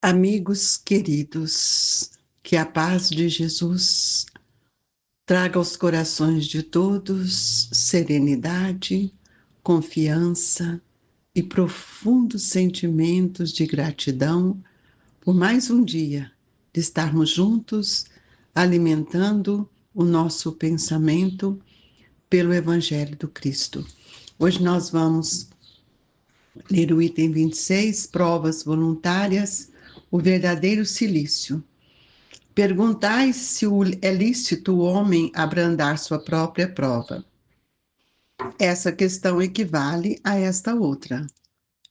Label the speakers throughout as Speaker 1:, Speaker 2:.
Speaker 1: Amigos queridos, que a paz de Jesus traga aos corações de todos serenidade, confiança e profundos sentimentos de gratidão por mais um dia de estarmos juntos, alimentando o nosso pensamento pelo Evangelho do Cristo. Hoje nós vamos ler o item 26, provas voluntárias, o verdadeiro silício. Perguntai se é lícito o homem abrandar sua própria prova. Essa questão equivale a esta outra.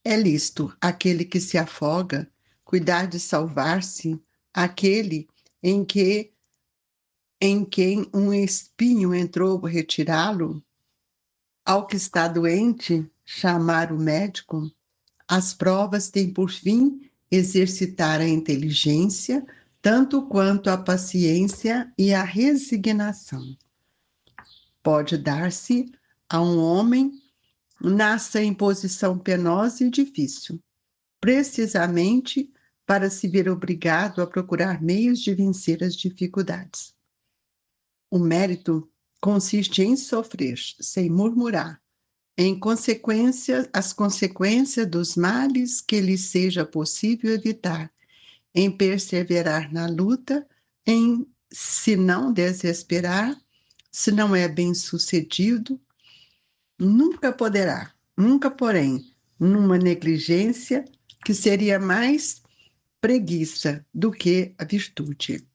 Speaker 1: É lícito aquele que se afoga cuidar de salvar-se, aquele em quem um espinho entrou retirá-lo, ao que está doente chamar o médico. As provas têm por fim exercitar a inteligência, tanto quanto a paciência e a resignação. Pode dar-se a um homem nasça em posição penosa e difícil, precisamente para se ver obrigado a procurar meios de vencer as dificuldades. O mérito consiste em sofrer, sem murmurar, as consequências dos males que lhe seja possível evitar, em perseverar na luta, em se não desesperar, se não é bem-sucedido, nunca, porém, numa negligência que seria mais preguiça do que a virtude.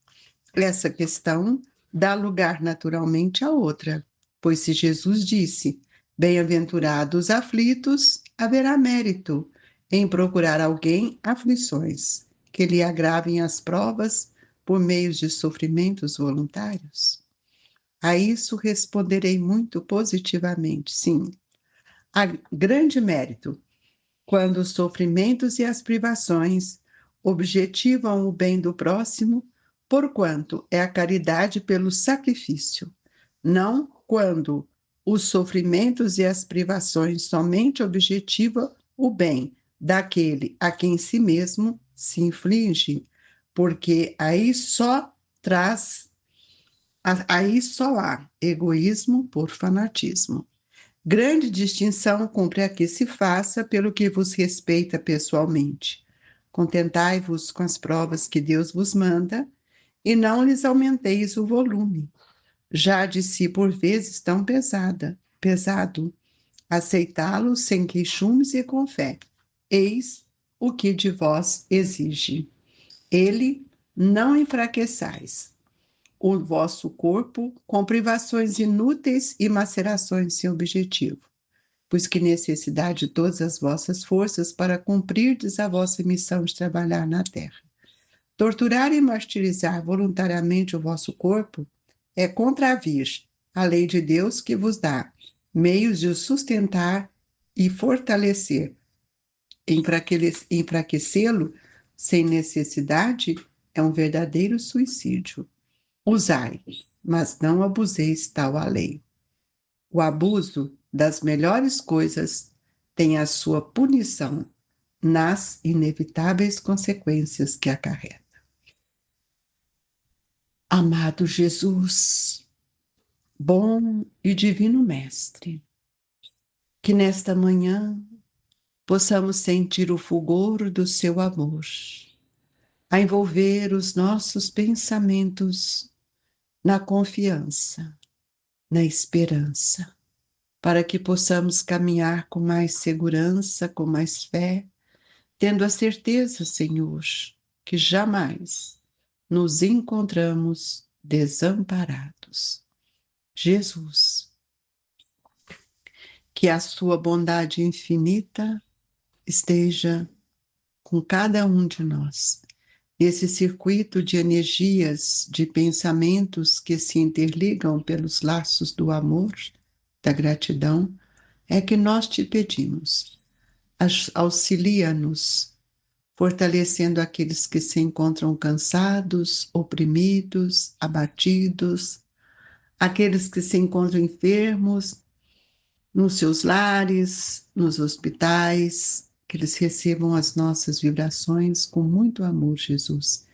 Speaker 1: Essa questão dá lugar naturalmente à outra, pois se Jesus disse: bem-aventurados aflitos, haverá mérito em procurar alguém aflições, que lhe agravem as provas por meio de sofrimentos voluntários? A isso responderei muito positivamente, sim. Há grande mérito quando os sofrimentos e as privações objetivam o bem do próximo, porquanto é a caridade pelo sacrifício, não quando os sofrimentos e as privações somente objetivam o bem daquele a quem si mesmo se inflige, porque aí só há egoísmo por fanatismo. Grande distinção cumpre a que se faça pelo que vos respeita pessoalmente. Contentai-vos com as provas que Deus vos manda e não lhes aumenteis o volume. Já de si por vezes tão pesado, aceitá-lo sem queixumes e com fé. Eis o que de vós exige. Ele não enfraqueçais o vosso corpo com privações inúteis e macerações sem objetivo, pois que necessidade de todas as vossas forças para cumprirdes a vossa missão de trabalhar na terra. Torturar e martirizar voluntariamente o vosso corpo é contravir a lei de Deus que vos dá meios de o sustentar e fortalecer. Enfraquecê-lo sem necessidade é um verdadeiro suicídio. Usai, mas não abuseis tal a lei. O abuso das melhores coisas tem a sua punição nas inevitáveis consequências que acarreta. Amado Jesus, bom e divino Mestre, que nesta manhã possamos sentir o fulgor do seu amor, a envolver os nossos pensamentos na confiança, na esperança, para que possamos caminhar com mais segurança, com mais fé, tendo a certeza, Senhor, que jamais nos encontramos desamparados. Jesus, que a sua bondade infinita esteja com cada um de nós. Esse circuito de energias, de pensamentos que se interligam pelos laços do amor, da gratidão, é que nós te pedimos. Auxilia-nos, fortalecendo aqueles que se encontram cansados, oprimidos, abatidos, aqueles que se encontram enfermos, nos seus lares, nos hospitais, que eles recebam as nossas vibrações com muito amor, Jesus,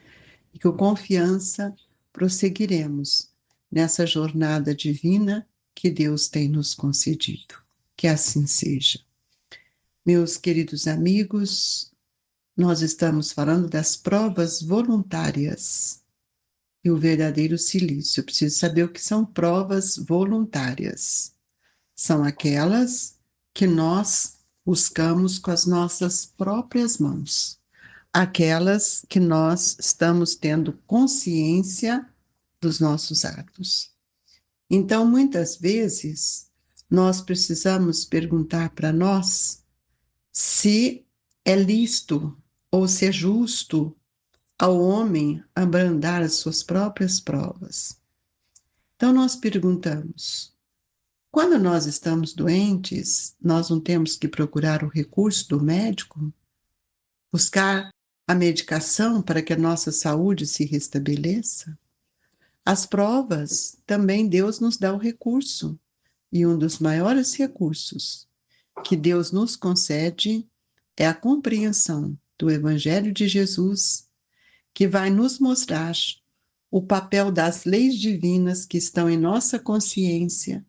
Speaker 1: e com confiança prosseguiremos nessa jornada divina que Deus tem nos concedido. Que assim seja. Meus queridos amigos, nós estamos falando das provas voluntárias e o verdadeiro silício. Eu preciso saber o que são provas voluntárias. São aquelas que nós buscamos com as nossas próprias mãos, aquelas que nós estamos tendo consciência dos nossos atos. Então, muitas vezes, nós precisamos perguntar para nós se é lícito ou se é justo ao homem abrandar as suas próprias provas. Então, nós perguntamos: quando nós estamos doentes, nós não temos que procurar o recurso do médico, buscar a medicação para que a nossa saúde se restabeleça? As provas, também Deus nos dá o recurso, e um dos maiores recursos que Deus nos concede é a compreensão do Evangelho de Jesus, que vai nos mostrar o papel das leis divinas que estão em nossa consciência,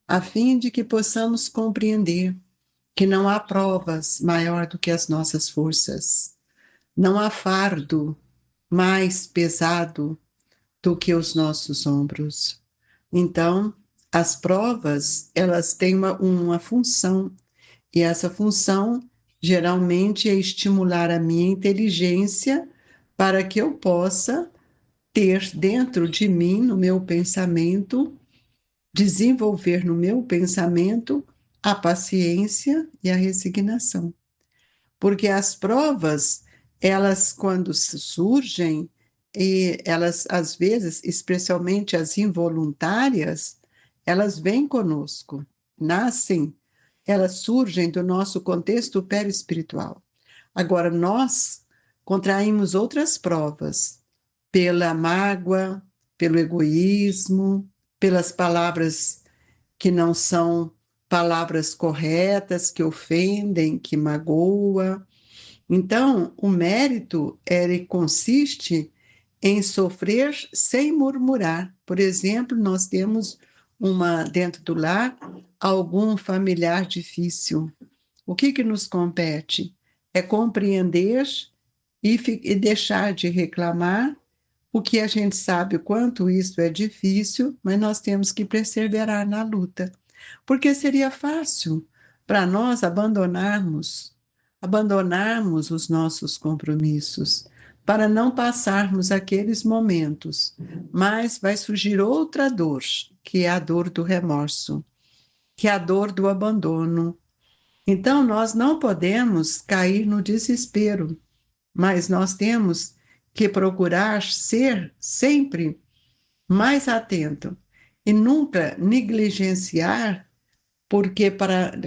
Speaker 1: a fim de que possamos compreender que não há provas maior do que as nossas forças, não há fardo mais pesado do que os nossos ombros. Então, as provas, elas têm uma função, e essa função geralmente é estimular a minha inteligência para que eu possa ter dentro de mim, no meu pensamento, desenvolver no meu pensamento a paciência e a resignação. Porque as provas, elas quando surgem, e elas às vezes, especialmente as involuntárias, elas vêm conosco, nascem, elas surgem do nosso contexto perispiritual. Agora, nós contraímos outras provas, pela mágoa, pelo egoísmo, pelas palavras que não são palavras corretas, que ofendem, que magoam. Então, o mérito, ele consiste em sofrer sem murmurar. Por exemplo, nós temos dentro do lar algum familiar difícil. O que nos compete? É compreender e deixar de reclamar, o que a gente sabe o quanto isso é difícil, mas nós temos que perseverar na luta. Porque seria fácil para nós abandonarmos os nossos compromissos, para não passarmos aqueles momentos. Mas vai surgir outra dor, que é a dor do remorso, que é a dor do abandono. Então, nós não podemos cair no desespero, mas nós temos que procurar ser sempre mais atento e nunca negligenciar, porque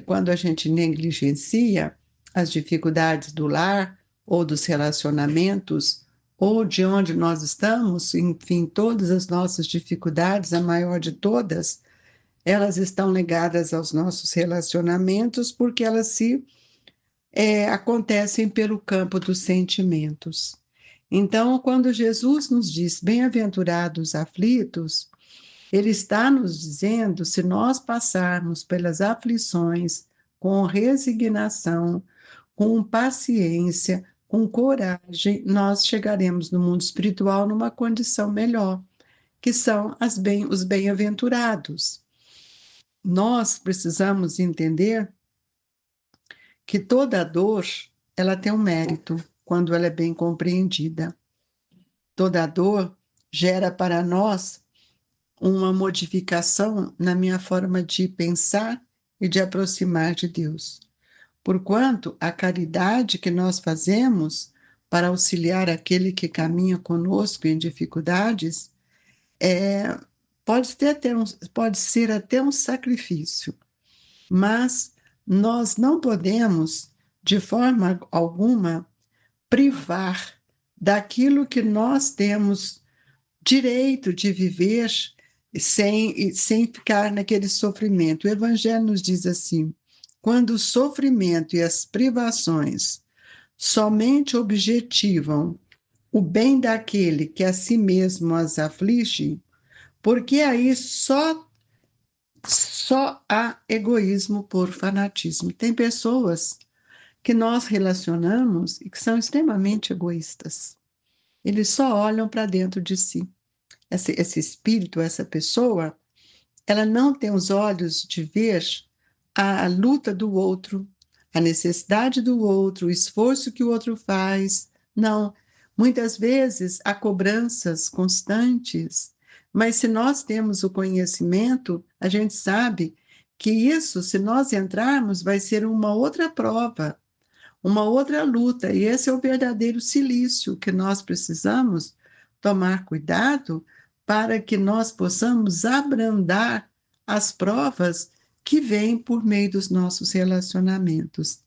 Speaker 1: quando a gente negligencia as dificuldades do lar ou dos relacionamentos ou de onde nós estamos, enfim, todas as nossas dificuldades, a maior de todas, elas estão ligadas aos nossos relacionamentos porque elas acontecem pelo campo dos sentimentos. Então, quando Jesus nos diz bem-aventurados os aflitos, ele está nos dizendo, se nós passarmos pelas aflições com resignação, com paciência, com coragem, nós chegaremos no mundo espiritual numa condição melhor, que são os bem-aventurados. Nós precisamos entender que toda dor, ela tem um mérito quando ela é bem compreendida. Toda dor gera para nós uma modificação na minha forma de pensar e de aproximar de Deus. Porquanto a caridade que nós fazemos para auxiliar aquele que caminha conosco em dificuldades pode ser até um sacrifício, mas nós não podemos, de forma alguma, privar daquilo que nós temos direito de viver sem ficar naquele sofrimento. O Evangelho nos diz assim: quando o sofrimento e as privações somente objetivam o bem daquele que a si mesmo as aflige, porque aí só há egoísmo por fanatismo. Tem pessoas que nós relacionamos e que são extremamente egoístas. Eles só olham para dentro de si. Esse espírito, essa pessoa, ela não tem os olhos de ver a luta do outro, a necessidade do outro, o esforço que o outro faz. Não. Muitas vezes há cobranças constantes, mas se nós temos o conhecimento, a gente sabe que isso, se nós entrarmos, vai ser uma outra prova, uma outra luta, e esse é o verdadeiro silício que nós precisamos tomar cuidado para que nós possamos abrandar as provas que vêm por meio dos nossos relacionamentos.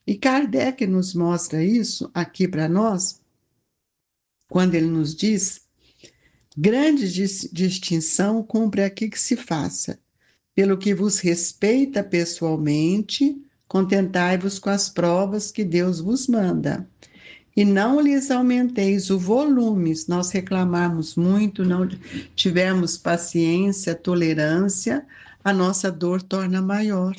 Speaker 1: E Kardec nos mostra isso aqui para nós, quando ele nos diz: grande distinção cumpre aqui que se faça. Pelo que vos respeita pessoalmente, contentai-vos com as provas que Deus vos manda. E não lhes aumenteis o volume, se nós reclamarmos muito, não tivermos paciência, tolerância, a nossa dor torna maior.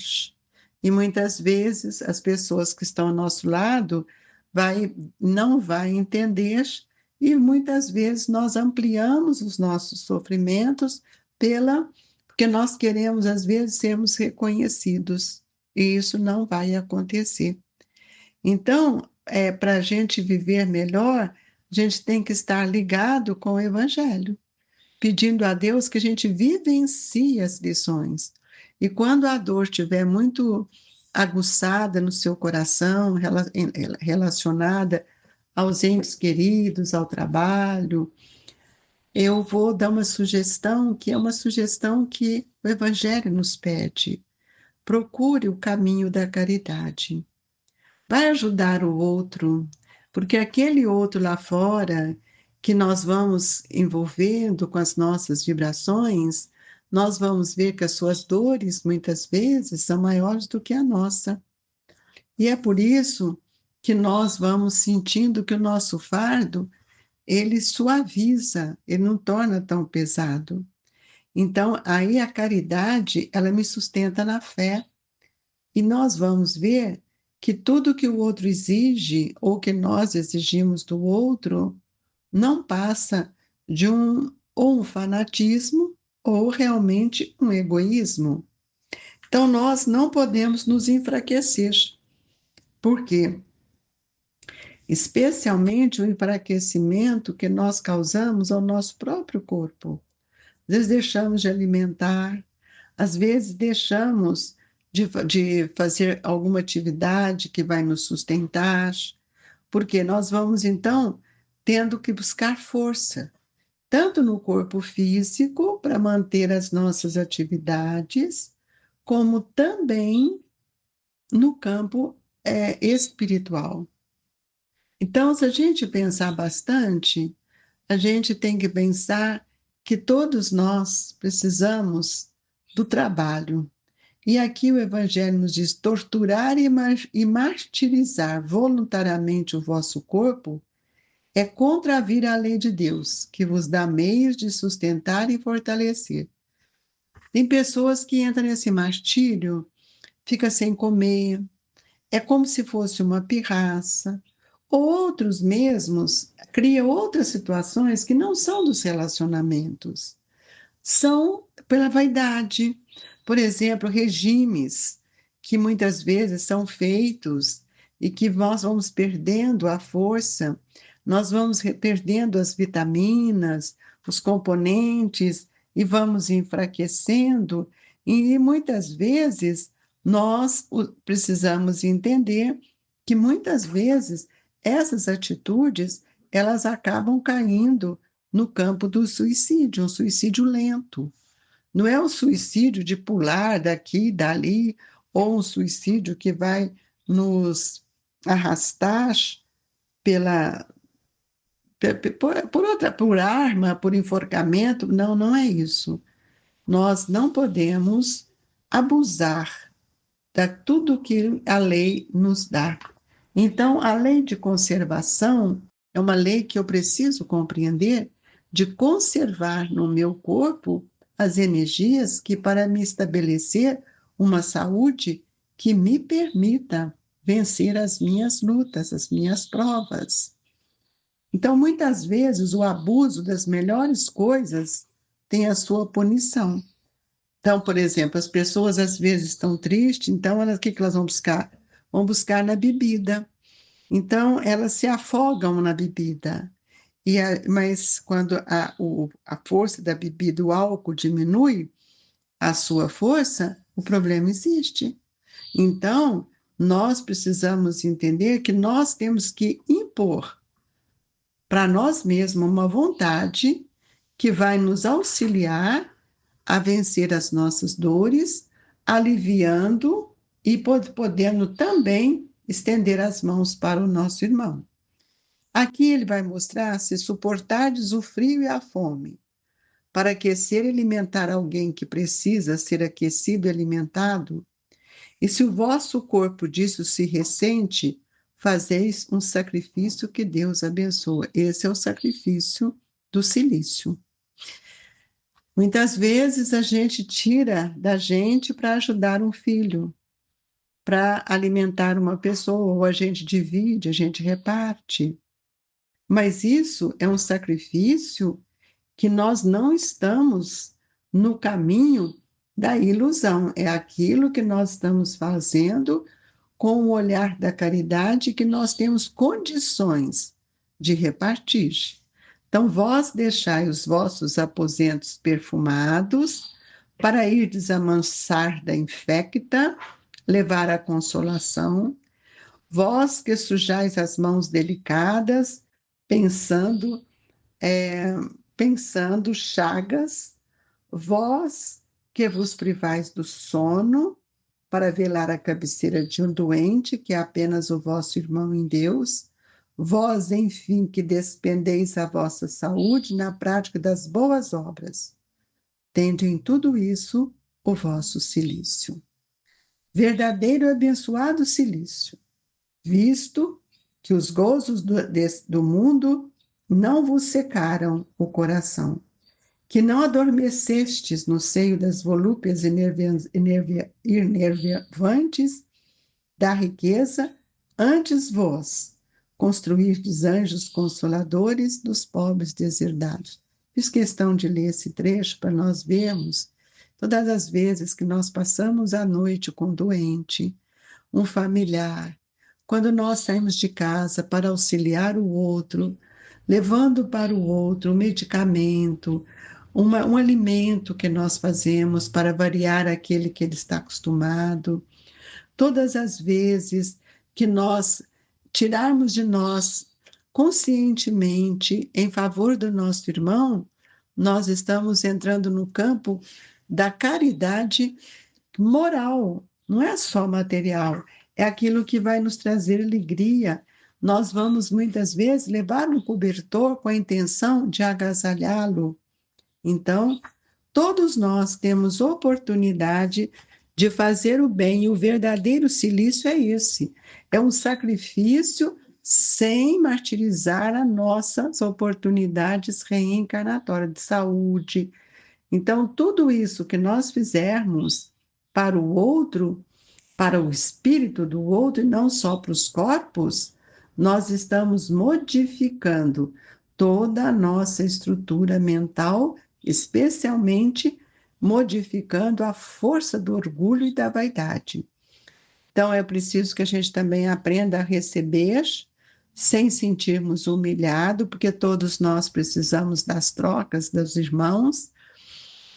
Speaker 1: E muitas vezes as pessoas que estão ao nosso lado não vai entender, e muitas vezes nós ampliamos os nossos sofrimentos porque nós queremos, às vezes, sermos reconhecidos, e isso não vai acontecer. Então, para a gente viver melhor, a gente tem que estar ligado com o Evangelho, pedindo a Deus que a gente vivencie as lições. E quando a dor estiver muito aguçada no seu coração, relacionada aos entes queridos, ao trabalho, eu vou dar uma sugestão, que é uma sugestão que o Evangelho nos pede. Procure o caminho da caridade. Vai ajudar o outro, porque aquele outro lá fora que nós vamos envolvendo com as nossas vibrações, nós vamos ver que as suas dores muitas vezes são maiores do que a nossa. E é por isso que nós vamos sentindo que o nosso fardo, ele suaviza, ele não torna tão pesado. Então, aí a caridade, ela me sustenta na fé. E nós vamos ver que tudo que o outro exige, ou que nós exigimos do outro, não passa de ou um fanatismo, ou realmente um egoísmo. Então, nós não podemos nos enfraquecer. Por quê? Especialmente o enfraquecimento que nós causamos ao nosso próprio corpo. Às vezes deixamos de alimentar, às vezes deixamos de fazer alguma atividade que vai nos sustentar, porque nós vamos, então, tendo que buscar força, tanto no corpo físico, para manter as nossas atividades, como também no campo espiritual. Então, se a gente pensar bastante, a gente tem que pensar que todos nós precisamos do trabalho. E aqui o Evangelho nos diz: torturar e martirizar voluntariamente o vosso corpo é contravir a lei de Deus, que vos dá meios de sustentar e fortalecer. Tem pessoas que entram nesse martírio, fica sem comer, é como se fosse uma pirraça. Outros mesmos criam outras situações que não são dos relacionamentos, são pela vaidade. Por exemplo, regimes que muitas vezes são feitos e que nós vamos perdendo a força, nós vamos perdendo as vitaminas, os componentes e vamos enfraquecendo, e muitas vezes nós precisamos entender que muitas vezes essas atitudes elas acabam caindo no campo do suicídio, um suicídio lento. Não é um suicídio de pular daqui e dali, ou um suicídio que vai nos arrastar pela, por arma, por enforcamento. Não, não é isso. Nós não podemos abusar tudo que a lei nos dá. Então, a lei de conservação é uma lei que eu preciso compreender de conservar no meu corpo as energias que para me estabelecer uma saúde que me permita vencer as minhas lutas, as minhas provas. Então, muitas vezes, o abuso das melhores coisas tem a sua punição. Então, por exemplo, as pessoas às vezes estão tristes, então o que elas vão buscar? Vão buscar na bebida. Então, elas se afogam na bebida. Mas quando a força da bebida, o álcool diminui a sua força, o problema existe. Então, nós precisamos entender que nós temos que impor para nós mesmos uma vontade que vai nos auxiliar a vencer as nossas dores, aliviando e podendo também estender as mãos para o nosso irmão. Aqui ele vai mostrar se suportardes o frio e a fome, para aquecer e alimentar alguém que precisa ser aquecido e alimentado, e se o vosso corpo disso se ressente, fazeis um sacrifício que Deus abençoa. Esse é o sacrifício do silício. Muitas vezes a gente tira da gente para ajudar um filho, para alimentar uma pessoa, ou a gente divide, a gente reparte. Mas isso é um sacrifício que nós não estamos no caminho da ilusão. É aquilo que nós estamos fazendo com o olhar da caridade que nós temos condições de repartir. Então, vós deixai os vossos aposentos perfumados para ir desamansar da infecta, levar a consolação, vós que sujais as mãos delicadas, pensando, pensando chagas, vós que vos privais do sono, para velar a cabeceira de um doente, que é apenas o vosso irmão em Deus, vós, enfim, que despendeis a vossa saúde na prática das boas obras, tendo em tudo isso o vosso cilício. Verdadeiro e abençoado cilício, visto que os gozos do mundo não vos secaram o coração, que não adormecestes no seio das volúpias enervantes da riqueza, antes vós construirdes anjos consoladores dos pobres deserdados. Fiz questão de ler esse trecho para nós vermos todas as vezes que nós passamos a noite com um doente, um familiar, quando nós saímos de casa para auxiliar o outro, levando para o outro um medicamento, um alimento que nós fazemos para variar aquele que ele está acostumado. Todas as vezes que nós tirarmos de nós conscientemente em favor do nosso irmão, nós estamos entrando no campo da caridade moral, não é só material, é aquilo que vai nos trazer alegria. Nós vamos muitas vezes levar um cobertor com a intenção de agasalhá-lo. Então, todos nós temos oportunidade de fazer o bem, e o verdadeiro cilício é esse: é um sacrifício sem martirizar as nossas oportunidades reencarnatórias de saúde. Então, tudo isso que nós fizermos para o outro, para o espírito do outro, e não só para os corpos, nós estamos modificando toda a nossa estrutura mental, especialmente modificando a força do orgulho e da vaidade. Então, é preciso que a gente também aprenda a receber sem sentirmos humilhado, porque todos nós precisamos das trocas dos irmãos.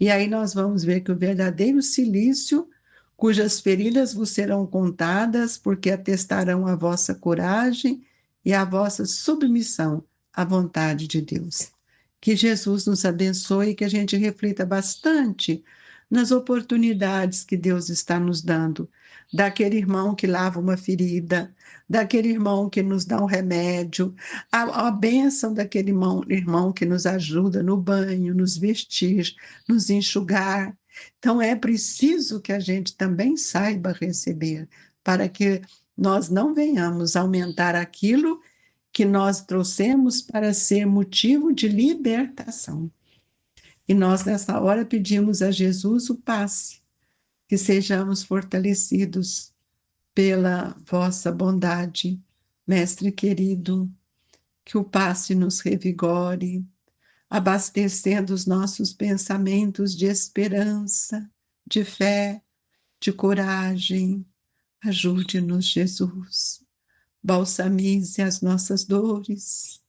Speaker 1: E aí nós vamos ver que o verdadeiro cilício, cujas feridas vos serão contadas, porque atestarão a vossa coragem e a vossa submissão à vontade de Deus. Que Jesus nos abençoe e que a gente reflita bastante nas oportunidades que Deus está nos dando, daquele irmão que lava uma ferida, daquele irmão que nos dá um remédio, a bênção daquele irmão que nos ajuda no banho, nos vestir, nos enxugar. Então, é preciso que a gente também saiba receber, para que nós não venhamos aumentar aquilo que nós trouxemos para ser motivo de libertação. E nós, nessa hora, pedimos a Jesus o passe, que sejamos fortalecidos pela vossa bondade, Mestre querido, que o passe nos revigore, abastecendo os nossos pensamentos de esperança, de fé, de coragem. Ajude-nos, Jesus. Balsamize as nossas dores,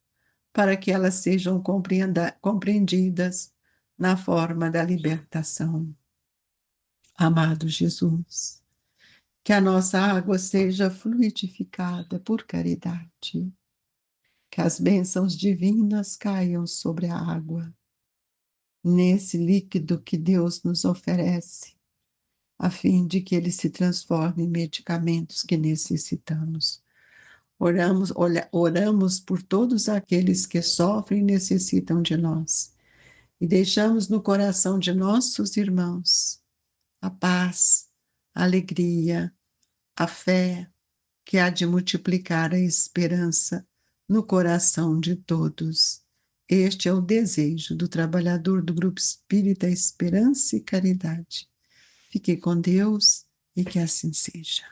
Speaker 1: para que elas sejam compreendidas na forma da libertação. Amado Jesus, que a nossa água seja fluidificada por caridade, que as bênçãos divinas caiam sobre a água, nesse líquido que Deus nos oferece, a fim de que ele se transforme em medicamentos que necessitamos. Oramos por todos aqueles que sofrem e necessitam de nós, e deixamos no coração de nossos irmãos a paz, a alegria, a fé, que há de multiplicar a esperança no coração de todos. Este é o desejo do trabalhador do Grupo Espírita Esperança e Caridade. Fique com Deus e que assim seja.